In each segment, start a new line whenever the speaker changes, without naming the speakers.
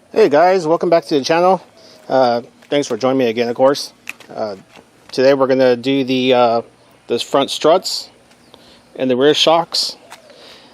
Hey guys, welcome back to the channel. Thanks for joining me again, of course. Today we're going to do the front struts and the rear shocks,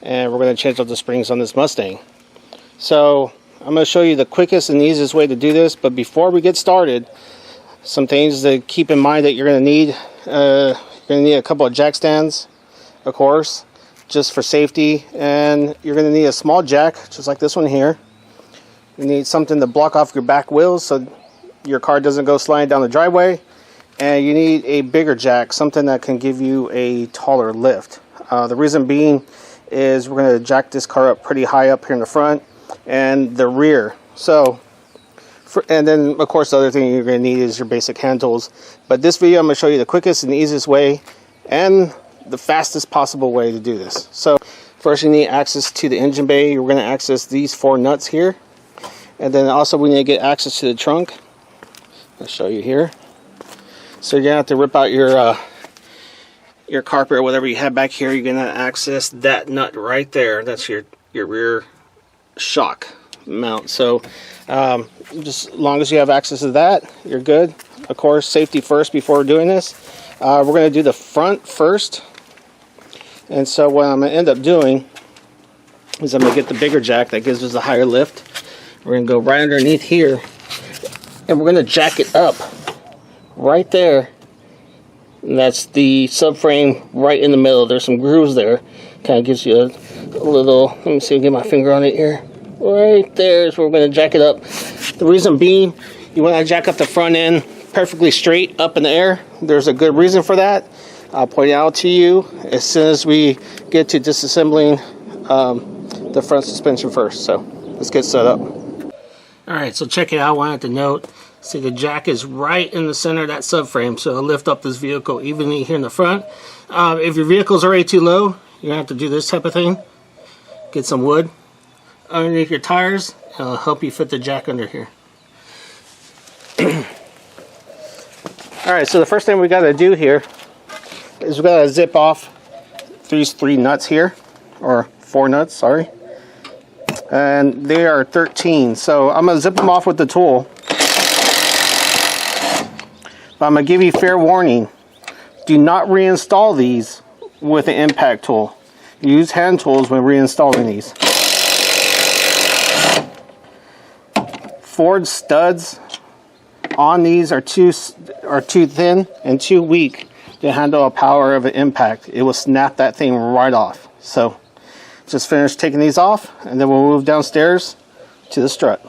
and we're going to change out the springs on this Mustang. So I'm going to show you the quickest and easiest way to do this, but before we get started, some things to keep in mind that you're going to need. You're going to need a couple of jack stands, of course, just for safety, and you're going to need a small jack, just like this one here. You need something to block off your back wheels so your car doesn't go sliding down the driveway. And you need a bigger jack, something that can give you a taller lift. The reason being is we're going to jack this car up pretty high up here in the front and the rear. And then, of course, the other thing you're going to need is your basic hand tools. But this video, I'm going to show you the quickest and easiest way and the fastest possible way to do this. So first you need access to the engine bay. You're going to access these 4 nuts here. And then also we need to get access to the trunk. I'll show you here. So you're going to have to rip out your carpet or whatever you have back here. You're going to access that nut right there. That's your rear shock mount. So just as long as you have access to that, you're good. Of course, safety first before doing this. We're going to do the front first. And so what I'm going to end up doing is I'm going to get the bigger jack that gives us a higher lift. We're going to go right underneath here, and we're going to jack it up right there. And that's the subframe right in the middle. There's some grooves there. Kind of gives you a little, let me see if I get my finger on it here. Right there is where we're going to jack it up. The reason being, you want to jack up the front end perfectly straight up in the air. There's a good reason for that. I'll point it out to you as soon as we get to disassembling the front suspension first. So let's get set up. Alright, so check it out. I wanted to note, see the jack is right in the center of that subframe, so it'll lift up this vehicle evenly here in the front. If your vehicle's already too low, you're going to have to do this type of thing. Get some wood underneath your tires, and it'll help you fit the jack under here. Alright, so the first thing we got to do here is we got to zip off these 3 nuts here, or 4 nuts, sorry. And they are 13, so I'm going to zip them off with the tool. But I'm going to give you fair warning. Do not reinstall these with an impact tool. Use hand tools when reinstalling these. Ford studs on these are too thin and too weak to handle the power of an impact. It will snap that thing right off. So just finished taking these off, and then we'll move downstairs to the strut.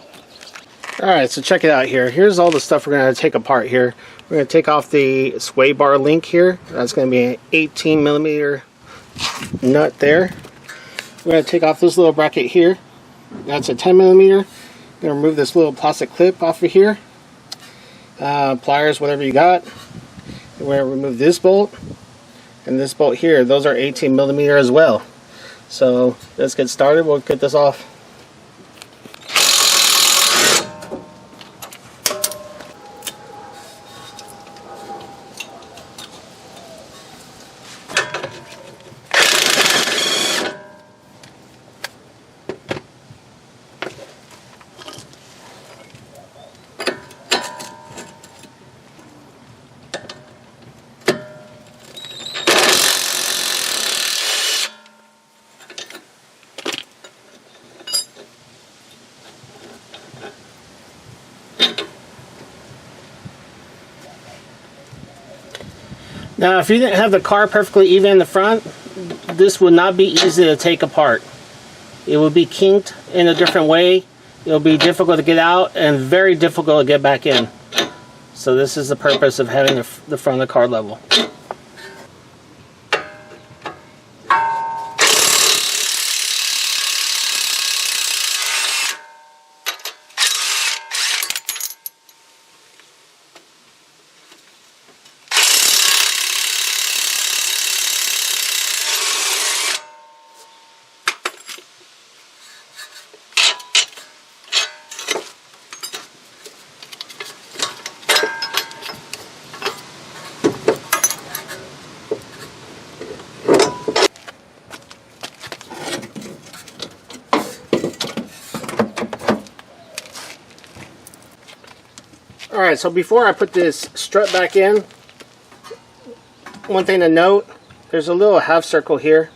Alright, so check it out here. Here's all the stuff we're going to take apart here. We're going to take off the sway bar link here. That's going to be an 18 millimeter nut there. We're going to take off this little bracket here. That's a 10 millimeter. We're going to remove this little plastic clip off of here. Pliers, whatever you got. We're going to remove this bolt and this bolt here. Those are 18 millimeter as well. So let's get started. We'll get this off. Now, if you didn't have the car perfectly even in the front, this would not be easy to take apart. It would be kinked in a different way. It'll be difficult to get out and very difficult to get back in. So this is the purpose of having the front of the car level. Alright, so before I put this strut back in, one thing to note, there's a little half circle here.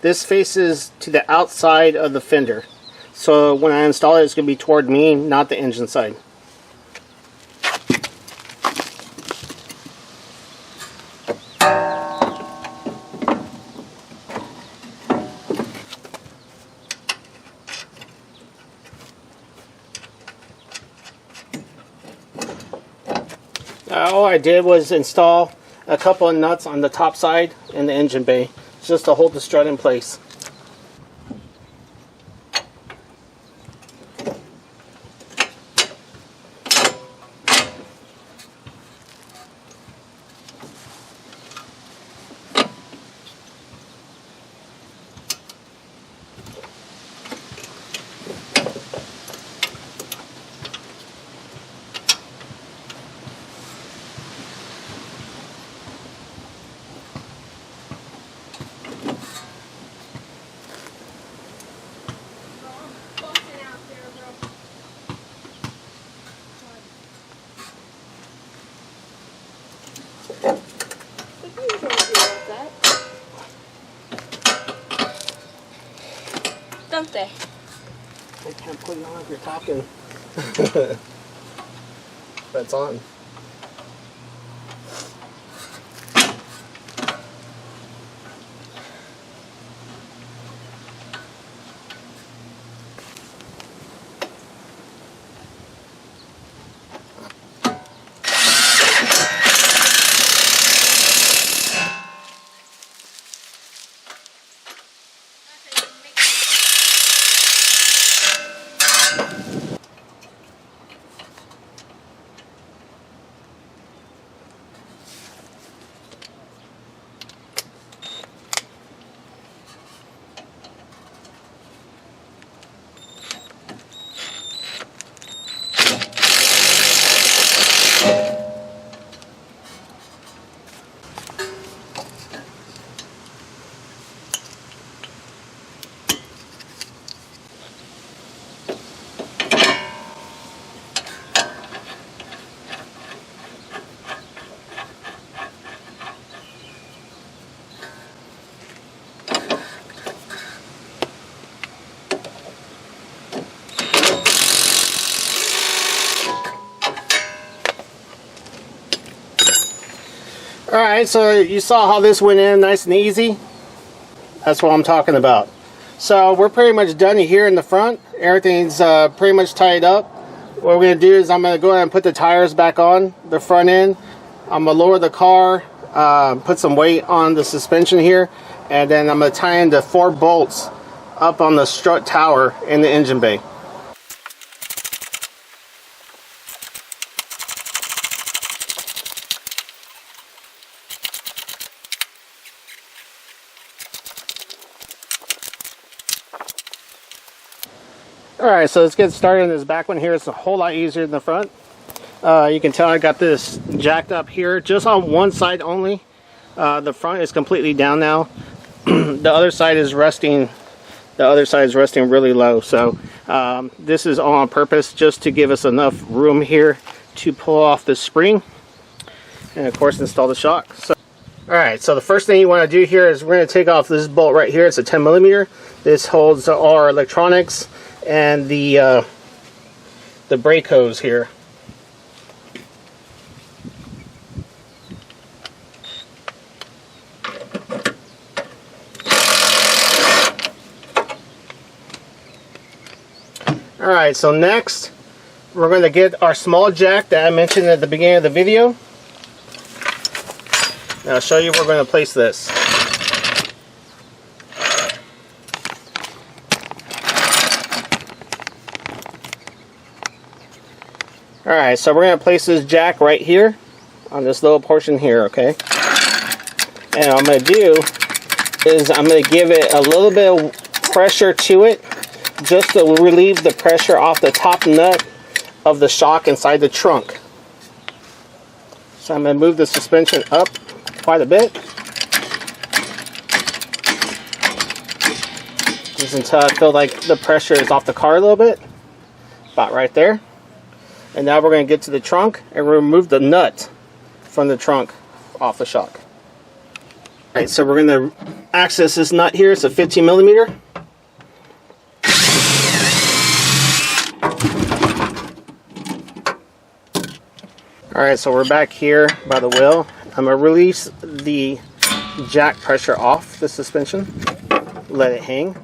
This faces to the outside of the fender. So when I install it, it's going to be toward me, not the engine side. All I did was install a couple of nuts on the top side in the engine bay, just to hold the strut in place.
Don't they?
I can't put it on if you're talking. But it's on. Alright, so you saw how this went in nice and easy. That's what I'm talking about. So we're pretty much done here in the front. Everything's pretty much tied up. What we're going to do is I'm going to go ahead and put the tires back on the front end. I'm going to lower the car, put some weight on the suspension here, and then I'm going to tie in the 4 bolts up on the strut tower in the engine bay. Alright, so let's get started on this back one here. It's a whole lot easier than the front. You can tell I got this jacked up here just on one side only. The front is completely down now. The other side is resting. The other side is resting really low. So this is all on purpose just to give us enough room here to pull off the spring and of course install the shock. So, alright, so the first thing you want to do here is we're going to take off this bolt right here. It's a 10mm. This holds our electronics and the brake hose here. Alright, so next we're going to get our small jack that I mentioned at the beginning of the video. And I'll show you where we're going to place this. Alright, so we're going to place this jack right here on this little portion here, okay? And what I'm going to do is I'm going to give it a little bit of pressure to it just to relieve the pressure off the top nut of the shock inside the trunk. So I'm going to move the suspension up quite a bit. Just until I feel like the pressure is off the car a little bit. About right there. And now we're going to get to the trunk and remove the nut from the trunk off the shock. Alright, so we're going to access this nut here. It's a 15 millimeter. Alright, so we're back here by the wheel. I'm going to release the jack pressure off the suspension. Let it hang.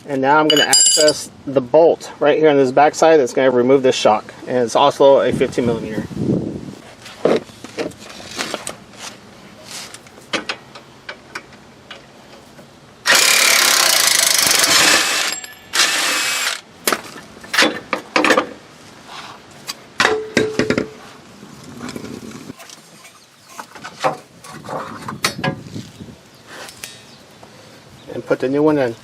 And now I'm going to access the bolt right here on this back side that's going to remove this shock. And it's also a 15 millimeter. And put the new one in.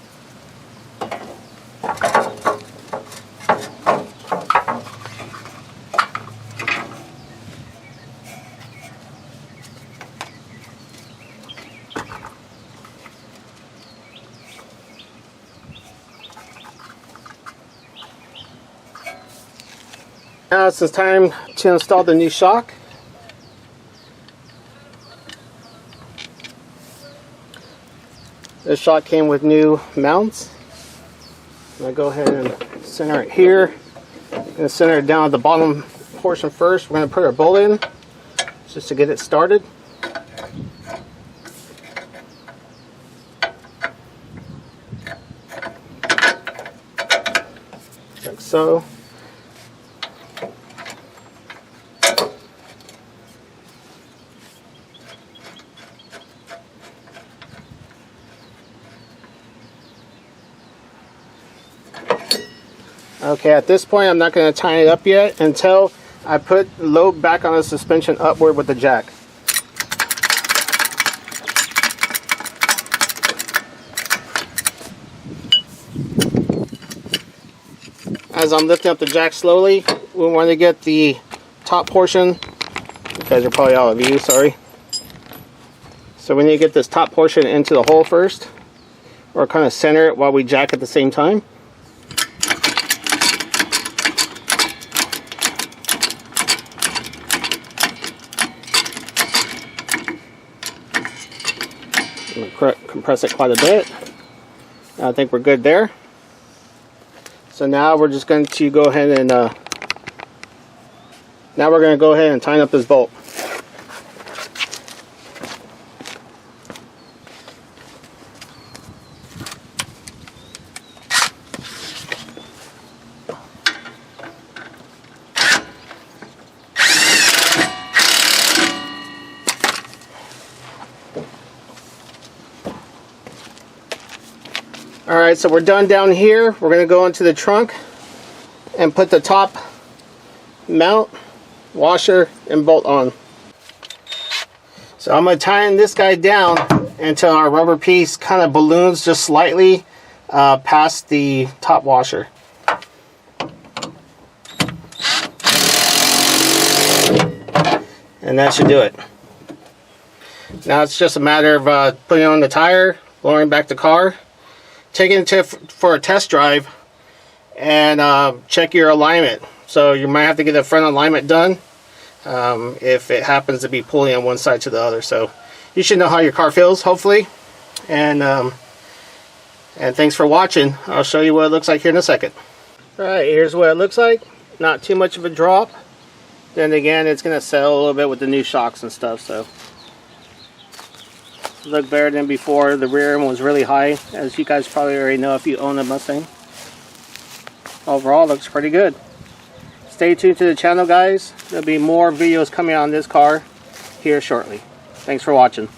Now it's time to install the new shock. This shock came with new mounts. I'm going to go ahead and center it here. I'm going to center it down at the bottom portion first. We're going to put our bolt in just to get it started. Like so. Okay, at this point I'm not going to tighten it up yet until I put load back on the suspension upward with the jack. As I'm lifting up the jack slowly, we want to get the top portion. You guys are probably out of view, sorry. So we need to get this top portion into the hole first, or kind of center it while we jack at the same time. I'm going to compress it quite a bit. I think we're good there. So now we're just going to go ahead and tighten up this bolt. Alright, so we're done down here. We're going to go into the trunk and put the top mount, washer, and bolt on. So I'm going to tighten this guy down until our rubber piece kind of balloons just slightly past the top washer. And that should do it. Now it's just a matter of putting on the tire, lowering back the car, taking it for a test drive, and check your alignment. So you might have to get the front alignment done if it happens to be pulling on one side to the other. So you should know how your car feels, hopefully. And thanks for watching. I'll show you what it looks like here in a second. Alright, here's what it looks like. Not too much of a drop. Then again, it's going to settle a little bit with the new shocks and stuff. So look better than before. The rear end was really high, as you guys probably already know if you own a Mustang. Overall, looks pretty good. Stay tuned to the channel, guys. There'll be more videos coming on this car here shortly. Thanks for watching.